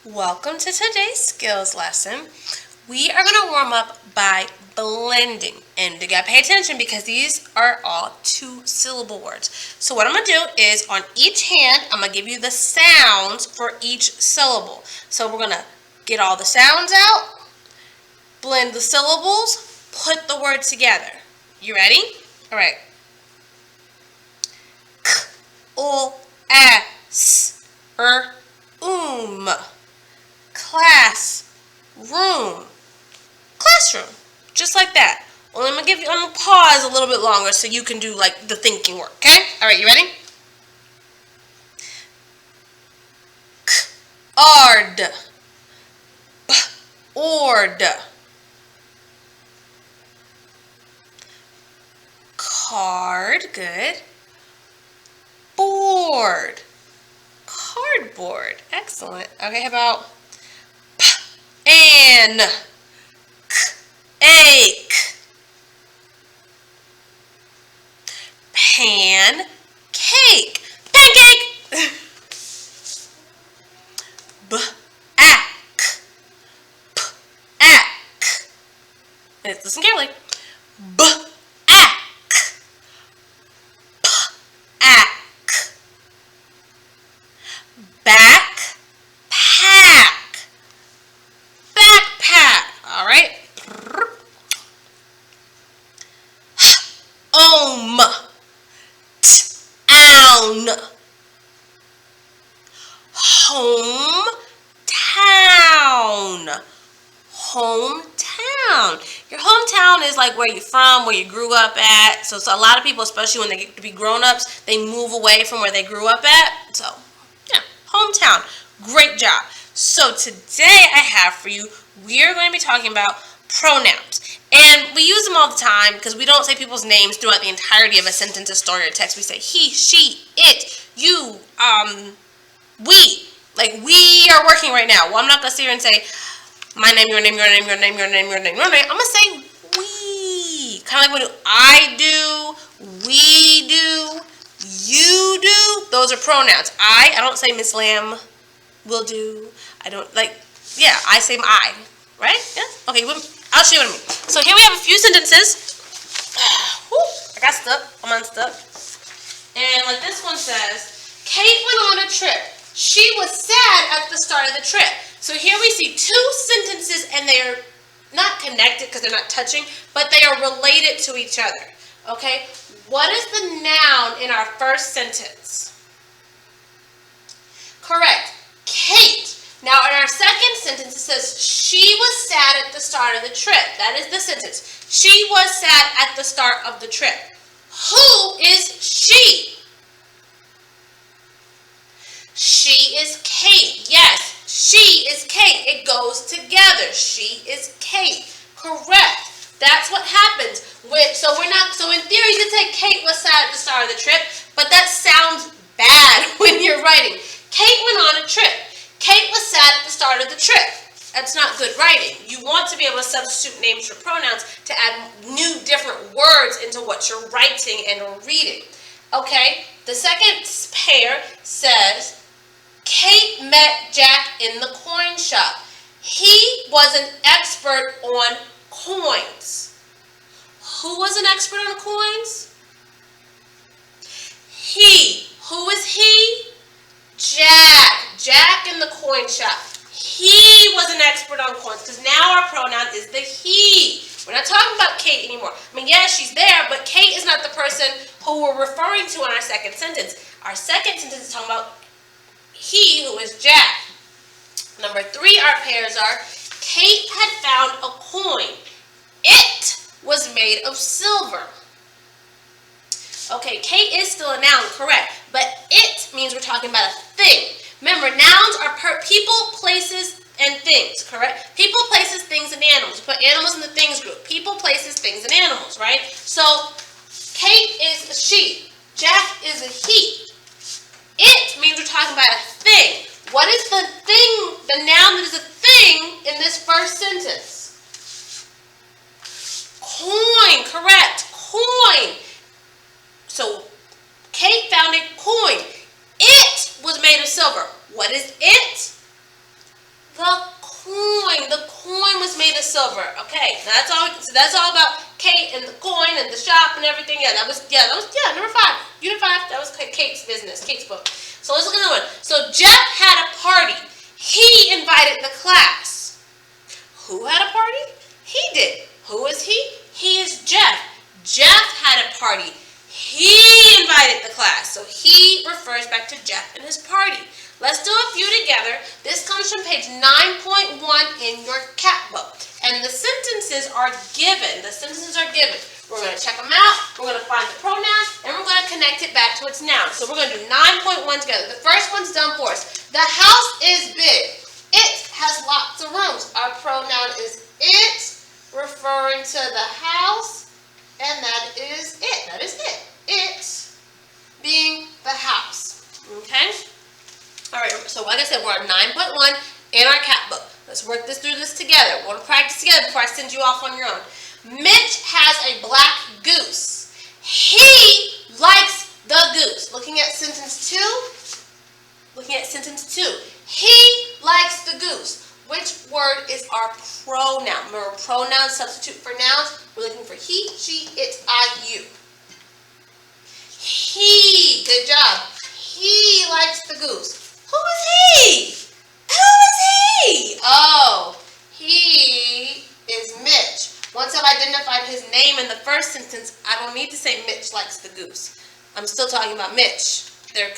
Welcome to today's skills lesson. We are going to warm up by blending. And you got to pay attention because these are all two-syllable words. So what I'm going to do is on each hand, I'm going to give you the sounds for each syllable. So we're going to get all the sounds out, blend the syllables, put the word together. You ready? All right. K, o, s, class, room, classroom, just like that. Well, I'm gonna pause a little bit longer so you can do like the thinking work. Okay? All right, you ready? Ard, ord, card, good. Board, cardboard, excellent. Okay, how about an, ache, pan, cake, pancake. Ack, ack. Listen carefully. Ack, ack. Back, pack, backpack. All right. Ohm, town, hometown, hometown. Your hometown is like where you're from, where you grew up at. So a lot of people, especially when they get to be grown-ups, they move away from where they grew up at. So yeah, hometown. Great job. So today I have for you, we are going to be talking about pronouns. And we use them all the time because we don't say people's names throughout the entirety of a sentence, a story, or text. We say he, she, it, you, we. Like we are working right now. Well, I'm not going to sit here and say my name, your name, your name, your name, your name, your name, your name. I'm going to say we. Kind of like what I do, we do, you do. Those are pronouns. I don't say Miss Lamb will do. I don't like, yeah, I say I. Right? Yeah? Okay, I'll show you what I mean. So here we have a few sentences. Whew, I got stuck. I'm unstuck. And like this one says, Kate went on a trip. She was sad at the start of the trip. So here we see two sentences and they are not connected because they're not touching, but they are related to each other. Okay? What is the noun in our first sentence? Correct. Kate. Now, in our second sentence, it says, she was sad at the start of the trip. That is the sentence. She was sad at the start of the trip. Who is she? She is Kate. Yes, she is Kate. It goes together. She is Kate. Correct. That's what happens. So in theory, you could say Kate was sad at the start of the trip, but that sounds bad when you're writing. Kate went on a trip. Kate was sad at the start of the trip. That's not good writing. You want to be able to substitute names for pronouns to add new different words into what you're writing and reading. Okay, the second pair says, Kate met Jack in the coin shop. He was an expert on coins. Who was an expert on coins? He. Who is he? Jack. Jack in the coin shop. He was an expert on coins because now our pronoun is the he. We're not talking about Kate anymore. I mean, yes, she's there, but Kate is not the person who we're referring to in our second sentence. Our second sentence is talking about he, who is Jack. Number 3, our pairs are Kate had found a coin. It was made of silver. Okay, Kate is still a noun, correct, but it means we're talking about a thing. Remember, nouns are people, places, and things, correct? People, places, things, and animals. We put animals in the things group. People, places, things, and animals, right? So, Kate is a she. Jack is a he. It means we're talking about a thing. What is the thing, the noun that is a thing in this first sentence? Coin, correct. Coin. So, Kate found a coin. It was made of silver. What is it? The coin was made of silver. Okay, that's all. So that's all about Kate and the coin and the shop and everything. That was number 5. Unit 5. That was Kate's business. Kate's book. So let's look at another one. So Jeff had a party. He invited the class. Who had a party? He did. Who is he? He is Jeff. Jeff had a party. He invited the class. So he refers back to Jeff and his party. Let's do a few together. This comes from page 9.1 in your cat book. And the sentences are given. We're going to check them out. We're going to find the pronouns. And we're going to connect it back to its noun. So we're going to do 9.1 together. The first one's done for us. The house is big. It has lots of rooms. Our pronoun is it, referring to the house. And that is it. That is it. It being the house. Okay? All right, so like I said, we're at 9.1 in our cat book. Let's work through this together. We want to practice together before I send you off on your own. Mitch has a black goose. He likes the goose. Looking at sentence 2. He likes the goose. Which word is our pronoun? Remember, pronouns substitute for nouns. We're looking for he, she, it, I, you. He. Good job. He likes the goose. Who is he? Oh, he is Mitch. Once I've identified his name in the first sentence, I don't need to say Mitch likes the goose. I'm still talking about Mitch. They're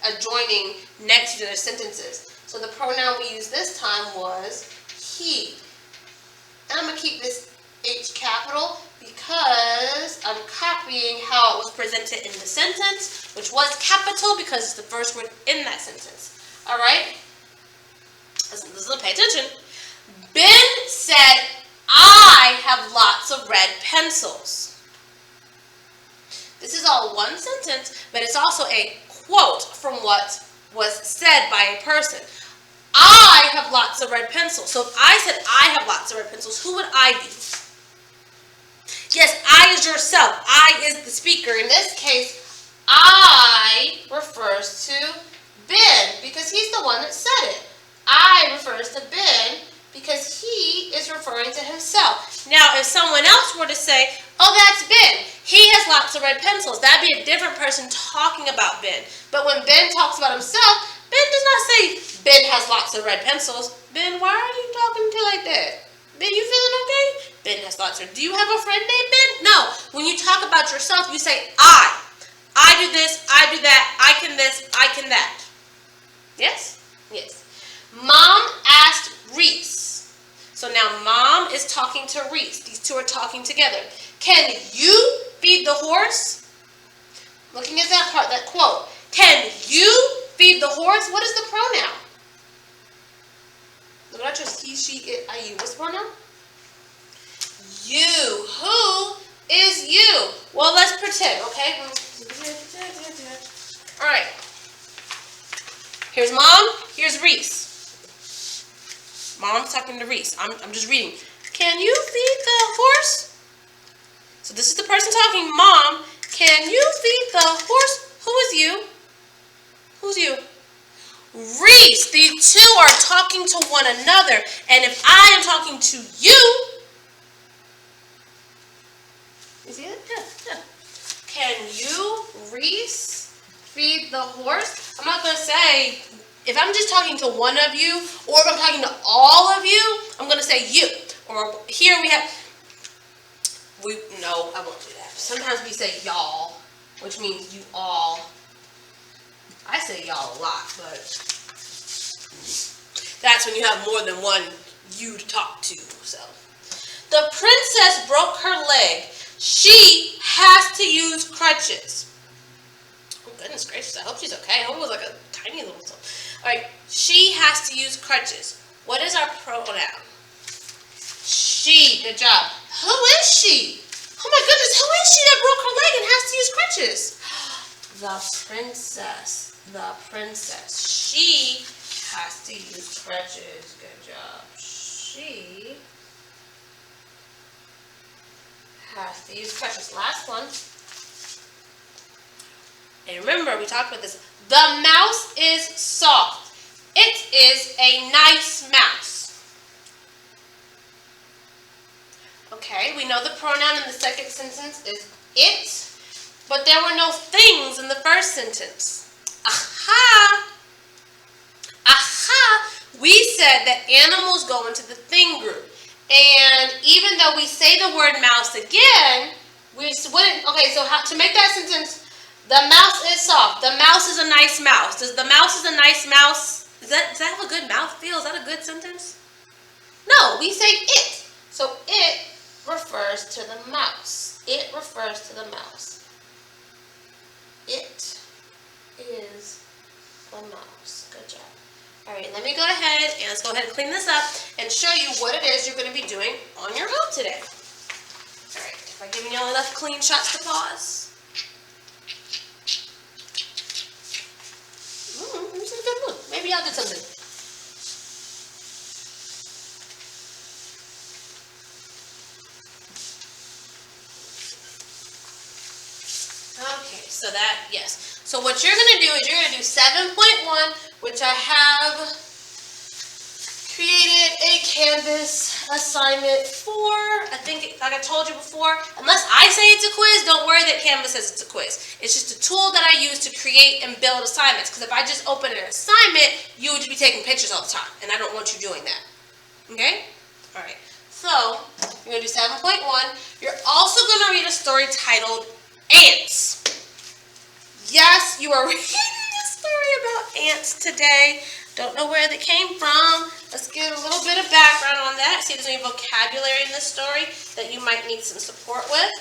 adjoining next to their sentences. So the pronoun we used this time was he. And I'm going to keep this H capital because I'm copying how it was presented in the sentence, which was capital because it's the first word in that sentence. All right? Listen, pay attention. Ben said, I have lots of red pencils. This is all one sentence, but it's also a quote from what was said by a person. I have lots of red pencils. So if I said I have lots of red pencils, who would I be? Yes, I is yourself. I is the speaker. In this case, I refers to Ben because he's the one that said it. I refers to Ben because he is referring to himself. Now, if someone else were to say, oh, that's Ben. He has lots of red pencils. That'd be a different person talking about Ben. But when Ben talks about himself, Ben does not say Ben has lots of red pencils. Ben, why are you talking to like that? Ben, you feeling okay? Ben has lots of. Do you have a friend named Ben? No. When you talk about yourself, you say I. I do this, I do that, I can this, I can that. Yes? Yes. Mom asked Reese. So now Mom is talking to Reese. These two are talking together. Can you feed the horse? Looking at that part, that quote. Can you feed the horse? What is the pronoun? Look at just he, she, it, I, you. What's the pronoun? You. Who is you? Well, let's pretend, okay? All right. Here's Mom. Here's Reese. Mom's talking to Reese. I'm just reading. Can you feed the horse? So this is the person talking. Mom, can you feed the horse? Who is you? Who's you? Reese. These two are talking to one another. And if I am talking to you, you see it? Yeah. Can you, Reese, feed the horse? I'm not going to say, if I'm just talking to one of you, or if I'm talking to all of you, I'm going to say you. Or here we have, no, I won't do that. Sometimes we say y'all, which means you all. I say y'all a lot, but that's when you have more than one you to talk to. So, the princess broke her leg. She has to use crutches. Oh, goodness gracious. I hope she's okay. I hope it was like a tiny little something. All right. She has to use crutches. What is our pronoun? She. Good job. Who is she? Oh, my goodness. Who is she that broke her leg and has to use crutches? The princess. The princess. She has to use crutches. Good job. She has to use crutches. Last one. And remember, we talked about this. The mouse is soft. It is a nice mouse. Okay, we know the pronoun in the second sentence is it, but there were no things in the first sentence. Aha! Aha! We said that animals go into the thing group. And even though we say the word mouse again, we wouldn't, okay, so how, to make that sentence, the mouse is soft. The mouse is a nice mouse. Does the mouse is a nice mouse? Does that have a good mouth feel? Is that a good sentence? No, we say it. So it refers to the mouse. It refers to the mouse. It is the mouse. Good job. All right, let me go ahead and let's go ahead and clean this up and show you what it is you're going to be doing on your own today. All right, if I give you all enough clean shots to pause. I'm just in a good mood. Maybe y'all did something. Okay, so that, yes. So what you're going to do is you're going to do 7.1, which I have created a Canvas assignment for. I think, like I told you before, unless I say it's a quiz, don't worry that Canvas says it's a quiz. It's just a tool that I use to create and build assignments. Because if I just open an assignment, you would just be taking pictures all the time. And I don't want you doing that. Okay? All right. So, you're going to do 7.1. You're also going to read a story titled Ants. Yes, you are reading a story about ants today. Don't know where they came from. Let's get a little bit of background on that. See if there's any vocabulary in this story that you might need some support with.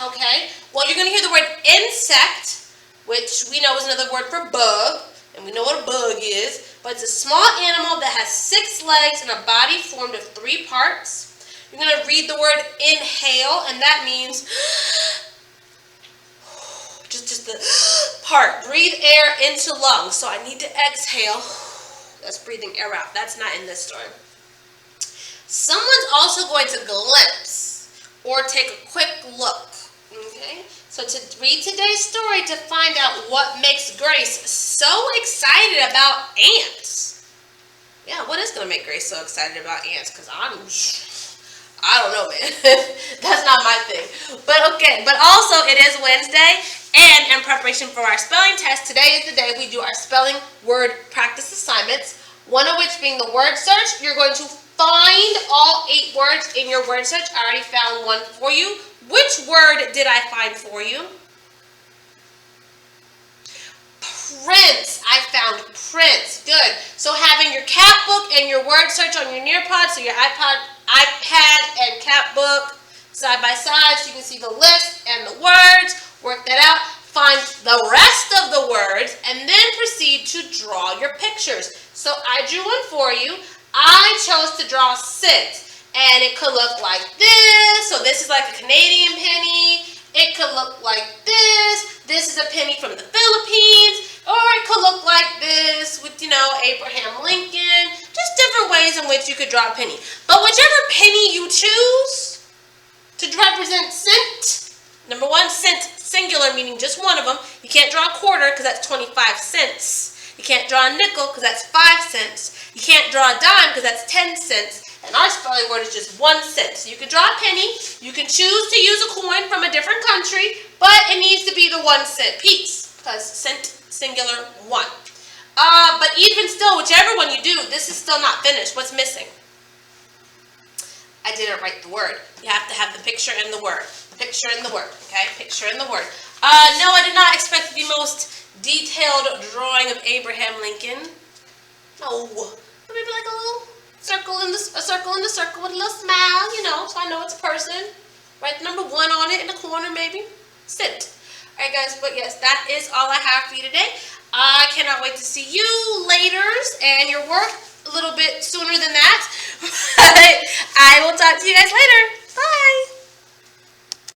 Okay. Well, you're going to hear the word insect, which we know is another word for bug. And we know what a bug is. But it's a small animal that has 6 legs and a body formed of 3 parts. You're going to read the word inhale, and that means just the part. Breathe air into lungs. So I need to exhale. That's breathing air out. That's not in this story. Someone's also going to glimpse or take a quick look. Okay? So to read today's story to find out what makes Grace so excited about ants. Yeah, what is going to make Grace so excited about ants? Because I don't know, man. That's not my thing. But okay, but also it is Wednesday, and in preparation for our spelling test, today is the day we do our spelling word practice assignments, one of which being the word search. You're going to find all 8 words in your word search. I already found one for you. Which word did I find for you? Prince. I found Prince. Good. So having your cat book and your word search on your Nearpod, so your iPad and cat book side by side, so you can see the list and the words. Work that out. Find the rest of the words and then proceed to draw your pictures. So I drew one for you. I chose to draw scent, and it could look like this. So this is like a Canadian penny. It could look like this. This is a penny from the Philippines. Or it could look like this with, Abraham Lincoln. Just different ways in which you could draw a penny. But whichever penny you choose to represent scent, number 1, cent, singular, meaning just one of them. You can't draw a quarter because that's 25 cents. You can't draw a nickel because that's 5 cents. You can't draw a dime because that's 10 cents. And our spelling word is just 1 cent. So you can draw a penny. You can choose to use a coin from a different country, but it needs to be the 1 cent piece because cent, singular, 1. But even still, whichever one you do, this is still not finished. What's missing? I didn't write the word. You have to have the picture and the word. Picture and the word, okay? Picture and the word. No, I did not expect the most detailed drawing of Abraham Lincoln. No. Maybe like a little circle in the circle with a little smile, so I know it's a person. Write the number 1 on it in the corner, maybe. Sit. All right, guys, but yes, that is all I have for you today. I cannot wait to see you later and your work a little bit sooner than that. I will talk to you guys later. Bye.